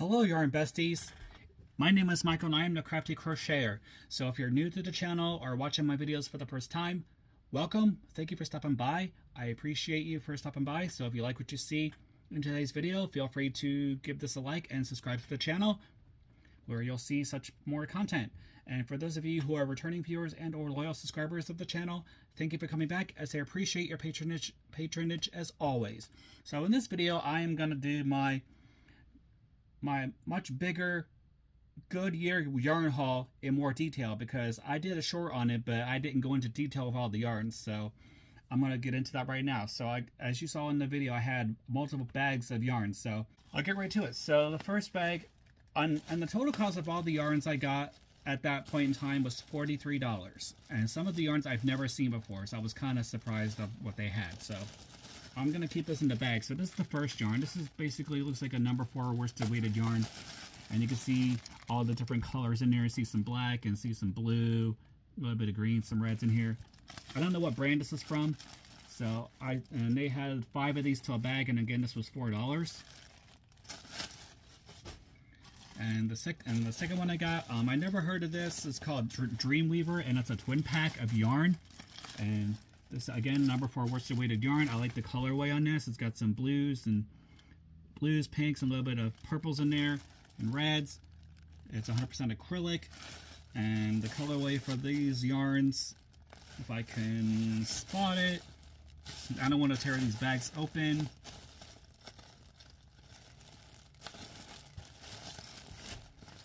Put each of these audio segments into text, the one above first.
Hello yarn besties, my name is Michael and I am the Crafty Crocheter. So if you're new to the channel or watching my videos for the first time, welcome, thank you for stopping by. I appreciate you for stopping by. So if you like what you see in today's video, feel free to give this a like and subscribe to the channel where you'll see such more content. And for those of you who are returning viewers and or loyal subscribers of the channel, thank you for coming back as I appreciate your patronage as always. So in this video, I am going to do my much bigger Goodyear yarn haul in more detail because I did a short on it, but I didn't go into detail of all the yarns. So I'm going to get into that right now. So as you saw in the video, I had multiple bags of yarn. So I'll get right to it. So the first bag, and the total cost of all the yarns I got at that point in time was $43. And some of the yarns I've never seen before, so I was kind of surprised of what they had. So I'm going to keep this in the bag. So this is the first yarn. This is basically looks like a number 4 worsted weighted yarn. And you can see all the different colors in there. You see some black and see some blue, a little bit of green, some reds in here. I don't know what brand this is from. So and they had 5 of these to a bag, and again this was $4. And the second one I got, I never heard of this. It's called Dreamweaver, and it's a twin pack of yarn. And this again, number 4 worsted weighted yarn. I like the colorway on this. It's got some blues, pinks, and a little bit of purples in there, and reds. It's 100% acrylic, and the colorway for these yarns, if I can spot it, I don't want to tear these bags open.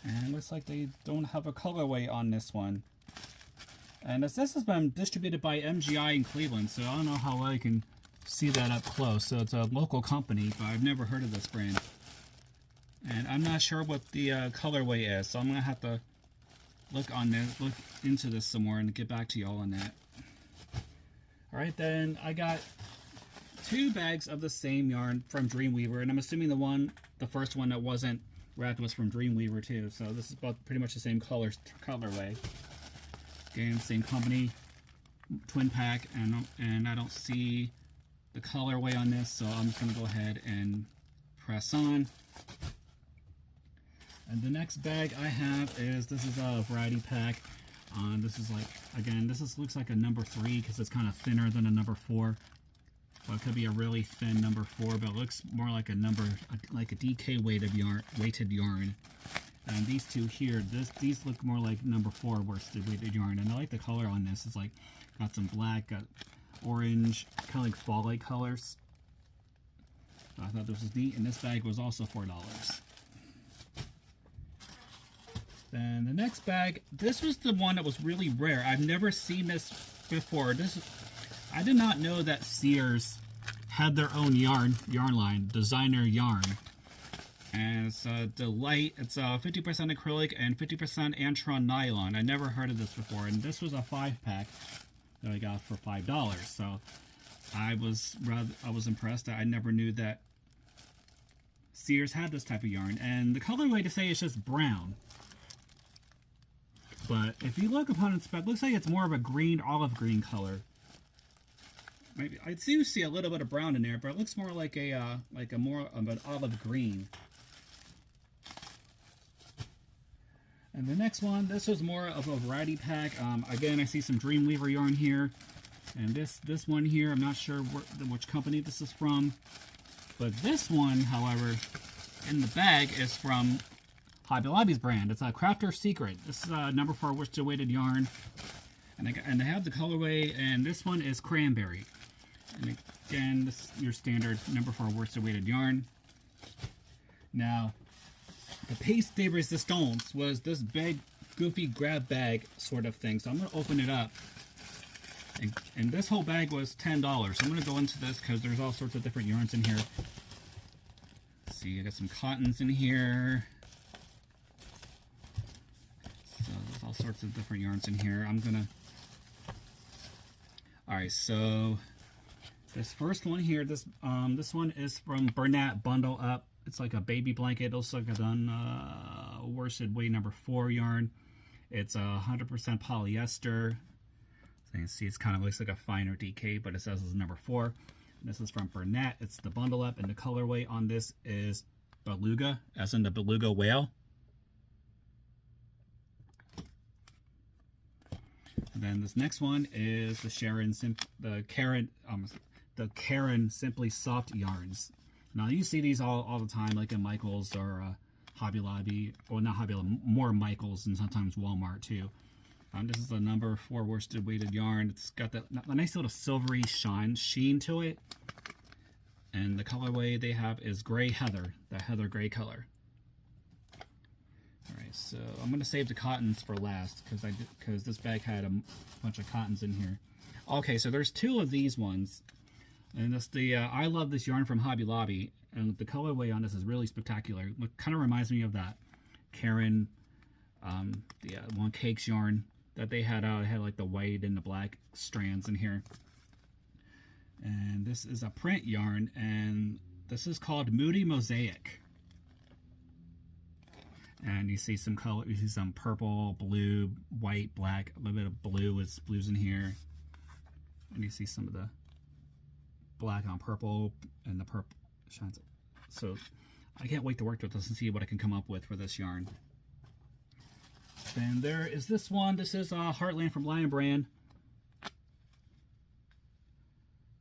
And it looks like they don't have a colorway on this one. And this has been distributed by MGI in Cleveland, so I don't know how well you can see that up close. So it's a local company, but I've never heard of this brand. And I'm not sure what the colorway is, so I'm gonna have to look into this some more and get back to y'all on that. All right, then I got 2 bags of the same yarn from Dreamweaver, and I'm assuming the first one that wasn't wrapped was from Dreamweaver too. So this is about pretty much the same colorway. Again, same company, twin pack, and I don't see the colorway on this, so I'm just gonna go ahead and press on. And the next bag I have is, this is a variety pack. This is like, again, looks like a number 3 because it's kind of thinner than a number 4. Well, it could be a really thin number 4, but it looks more like like a DK weighted yarn. And these two here, these look more like number 4 worsted weighted yarn. And I like the color on this. It's like got some black, got orange, kind of like fall-like colors. So I thought this was neat. And this bag was also $4. Then the next bag, this was the one that was really rare. I've never seen this before. I did not know that Sears had their own yarn line, designer yarn. And it's a delight. It's 50% acrylic and 50% Antron nylon. I never heard of this before, and this was a 5-pack that I got for $5. So I was impressed. I never knew that Sears had this type of yarn. And the colorway to say is just brown. But if you look upon its spec, it looks like it's more of a green, olive green color. Maybe I do see a little bit of brown in there, but it looks more like a more of an olive green. And the next one, this was more of a variety pack. Again, I see some Dreamweaver yarn here, and this one here, I'm not sure which company this is from, but this one, however, in the bag is from Hobby Lobby's brand. It's a Crafter Secret. This is a number 4 worsted weighted yarn, and they have the colorway, and this one is cranberry. And again, this is your standard number 4 worsted weighted yarn. Now, the piece de resistance was this big, goofy grab bag sort of thing. So I'm going to open it up. And this whole bag was $10. So I'm going to go into this because there's all sorts of different yarns in here. Let's see, I got some cottons in here. So there's all sorts of different yarns in here. Alright, so this first one here, this one is from Bernat Bundle Up. It's like a baby blanket. It looks like a worsted weight number 4 yarn. It's 100% polyester. So you can see it's kind of looks like a finer DK, but it says it's number 4. This is from Bernat. It's the Bundle Up, and the colorway on this is beluga, as in the beluga whale. And then this next one is the Karen Simply Soft yarns. Now you see these all the time, like in Michael's or Hobby Lobby, or not Hobby Lobby, more Michael's and sometimes Walmart too. This is a number 4 worsted weighted yarn. It's got that nice little silvery sheen to it. And the colorway they have is Gray Heather, that heather gray color. Alright, so I'm going to save the cottons for last because this bag had a bunch of cottons in here. Okay, so there's 2 of these ones. And that's the I Love This Yarn from Hobby Lobby. And the colorway on this is really spectacular. It kind of reminds me of that Karen, the one Cakes yarn that they had out. It had like the white and the black strands in here. And this is a print yarn, and this is called Moody Mosaic. And you see some color, you see some purple, blue, white, black, a little bit of blues in here. And you see some of the black on purple, and the purple shines. So I can't wait to work with this and see what I can come up with for this yarn. Then there is this one. This is Heartland from Lion Brand.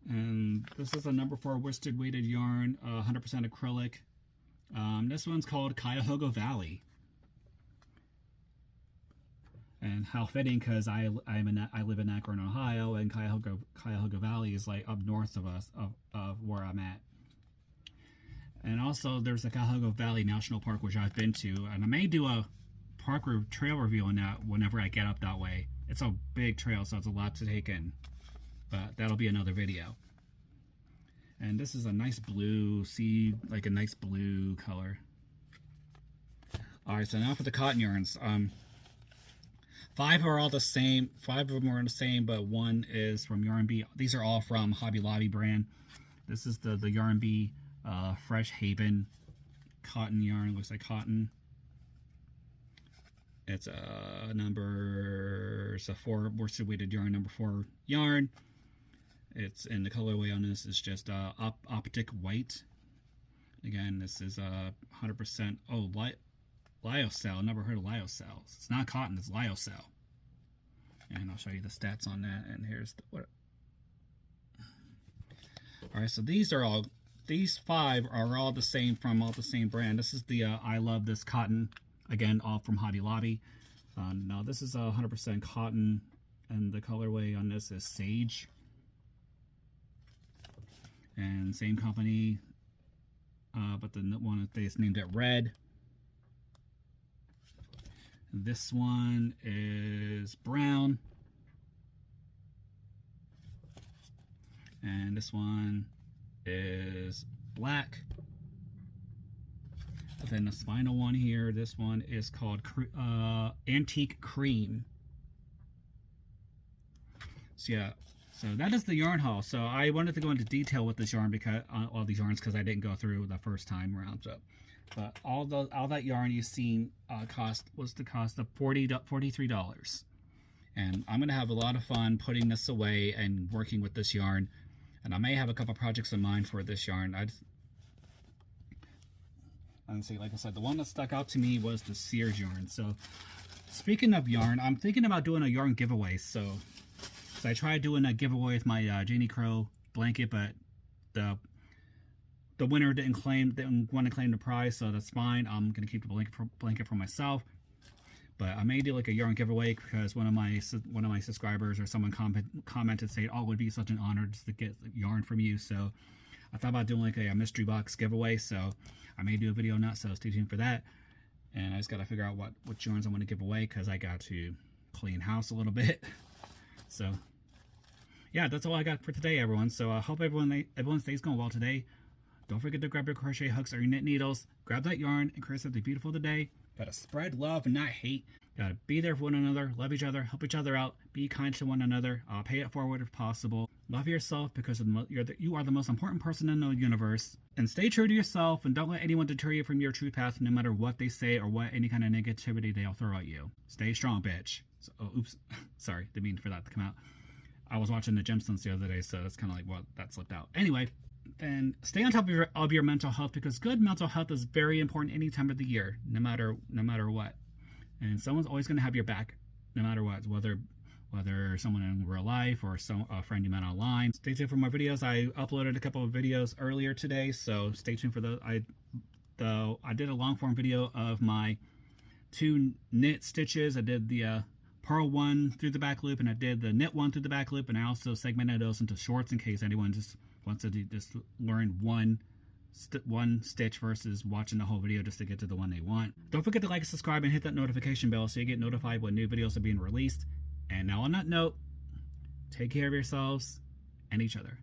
And this is a number 4 worsted weighted yarn, 100% acrylic. This one's called Cuyahoga Valley. And how fitting, because I live in Akron, Ohio, and Cuyahoga Valley is like up north of us, of where I'm at. And also there's the Cuyahoga Valley National Park, which I've been to, and I may do a trail review on that whenever I get up that way. It's a big trail, so it's a lot to take in, but that'll be another video. And this is a nice blue, see, like a nice blue color. All right, so now for the cotton yarns. 5 are all the same. 5 of them are the same, but 1 is from Yarn Bee. These are all from Hobby Lobby brand. This is the Yarn Bee Fresh Haven cotton yarn. Looks like cotton. It's a it's a 4 worsted weighted yarn, number 4 yarn. It's in the colorway on this is just optic white. Again, this is 100% lyocell. Never heard of lyocell. It's not cotton, it's lyocell. And I'll show you the stats on that. And here's the what. All right, so these 5 are all the same from all the same brand. This is the I Love This Cotton. Again, all from Hobby Lobby. Now this is 100% cotton, and the colorway on this is Sage. And same company, but the one they just named it Red. This one is brown. And this one is black. And then this final one here, this one is called Antique Cream. So yeah, so that is the yarn haul. So I wanted to go into detail with this yarn because all these yarns because I didn't go through the first time around. So, but all that yarn you've seen was the cost of $43. And I'm gonna have a lot of fun putting this away and working with this yarn. And I may have a couple projects in mind for this yarn. Let's see, like I said, the one that stuck out to me was the Sears yarn. So speaking of yarn, I'm thinking about doing a yarn giveaway. So I tried doing a giveaway with my Janie Crow blanket, but the winner didn't want to claim the prize, so that's fine. I'm gonna keep the blanket for myself. But I may do like a yarn giveaway because one of my subscribers or someone commented saying, "Oh, it would be such an honor just to get yarn from you." So I thought about doing like a mystery box giveaway. So I may do a video on that. So stay tuned for that. And I just got to figure out what yarns I want to give away because I got to clean house a little bit. So yeah, that's all I got for today, everyone. So I hope everyone's day's going well today. Don't forget to grab your crochet hooks or your knit needles. Grab that yarn and create something beautiful today. Gotta spread love and not hate. Gotta be there for one another, love each other, help each other out, be kind to one another, pay it forward if possible. Love yourself because you are the most important person in the universe. And stay true to yourself and don't let anyone deter you from your true path no matter what they say or what any kind of negativity they'll throw at you. Stay strong, bitch. So, oops. Sorry, didn't mean for that to come out. I was watching the Gemstones the other day, so that's kind of like what that slipped out. Anyway, then stay on top of your mental health, because good mental health is very important any time of the year, no matter what. And someone's always going to have your back, no matter what, whether someone in real life or a friend you met online. Stay tuned for more videos. I uploaded a couple of videos earlier today, so stay tuned for those. I did a long form video of my 2 knit stitches. I did the purl one through the back loop, and I did the knit one through the back loop, and I also segmented those into shorts in case anyone just wants to just learn one stitch versus watching the whole video just to get to the one they want. Don't forget to like, subscribe, and hit that notification bell so you get notified when new videos are being released. And now on that note, take care of yourselves and each other.